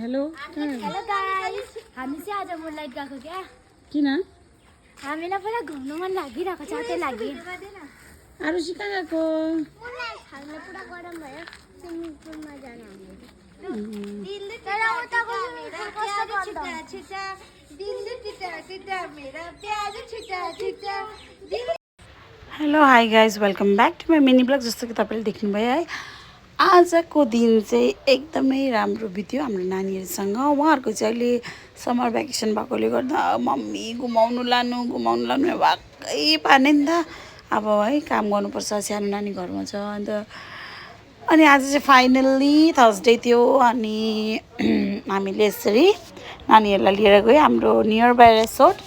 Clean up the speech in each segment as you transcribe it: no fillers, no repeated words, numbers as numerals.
Hello hello guys, हामी चाहिँ आज मोनलाइट गएको क्या। किन हामीलाई पहिला घुम्नु मन लागिरहेको छ, त्यही लागि। अरू कहाँ गएको? हामीलाई पुरा गरम भयो, स्विमिङ पुलमा जान हामीले। तर उताको hello hi guys, welcome back to my mini blog. जस्तो कि तपाईँले देख्नुभयो है, आजको दिन चाहिँ एकदमै राम्रो बित्यो हाम्रो नानीहरूसँग। उहाँहरूको चाहिँ अहिले समर भ्याकेसन भएकोले गर्दा मम्मी घुमाउनु लानु भएकै पार्ने नि त। अब है काम गर्नुपर्छ, सानो नानी घरमा छ अन्त। अनि आज चाहिँ फाइनल्ली थर्सडे थियो अनि हामीले यसरी नानीहरूलाई लिएर गयो हाम्रो near by resort,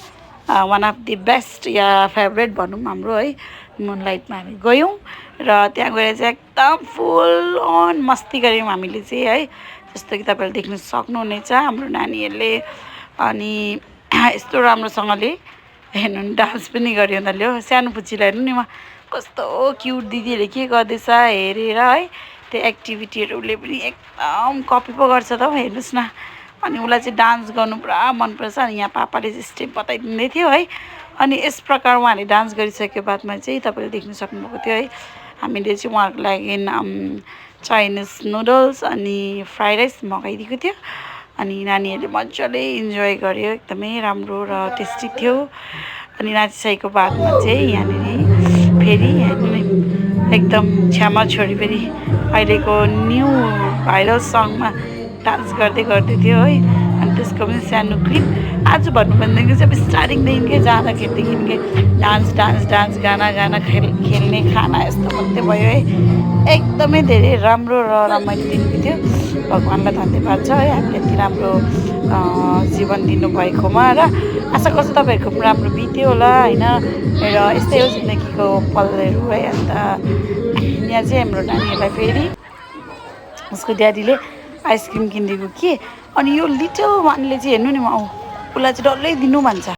one of the best yeah favourite भनौँ हाम्रो है, मुनलाइटमा हामी गयौँ र त्यहाँ गएर चाहिँ एकदम फुल अन मस्ती गऱ्यौँ हामीले चाहिँ है। जस्तो कि तपाईँले देख्न सक्नुहुनेछ हाम्रो नानीहरूले। अनि यस्तो राम्रोसँगले हेर्नु डान्स पनि गर्यो उनीहरूले हो। सानो पुच्चीलाई हेर्नु नि, उहाँ कस्तो क्युट दिदीहरूले के गर्दैछ हेरेर है। त्यो एक्टिभिटीहरू उसले पनि एकदम कपी पो गर्छ त हौ, हेर्नुहोस् न। अनि उसलाई चाहिँ डान्स गर्नु पुरा मनपर्छ। अनि यहाँ पापाले चाहिँ स्टेप बताइदिँदै थियो है। अनि यस प्रकार उहाँहरूले डान्स गरिसके बादमा चाहिँ तपाईँले देख्न सक्नुभएको थियो है, हामीले चाहिँ उहाँहरूको लागि चाइनिज नुडल्स अनि फ्राइड राइस मगाइदिएको थियो। अनि नानीहरूले मजाले इन्जोय गर्यो, एकदमै राम्रो र टेस्टी थियो। अनि नाचिसकेको बादमा चाहिँ यहाँनिर फेरि एकदम छ्यामा छोरी फेरि अहिलेको न्यू भाइरल सङमा डान्स गर्दै थियो है। अनि त्यसको पनि सानो क्लिप आज भन्नु भनेदेखि चाहिँ अब स्टार्टिङदेखिकै जाँदाखेरिदेखि डान्स गाना खेल्ने खाना यस्तो मात्रै भयो है। एकदमै धेरै राम्रो र रमाइलो दिनको थियो। भगवान्लाई धन्यवाद छ है, हामीले यति राम्रो जीवन दिनुभएकोमा। र आशा गर्छु तपाईँहरूको पनि राम्रो बित्यो होला होइन। र यस्तै हो जिन्दगीको पलहरू है। अन्त यहाँ चाहिँ हाम्रो नानीहरूलाई फेरि उसको ड्याडीले आइसक्रिम किनिदिएको कि। अनि यो लिटल वानले चाहिँ हेर्नु नि, उसलाई चाहिँ डल्लै दिनु भन्छ।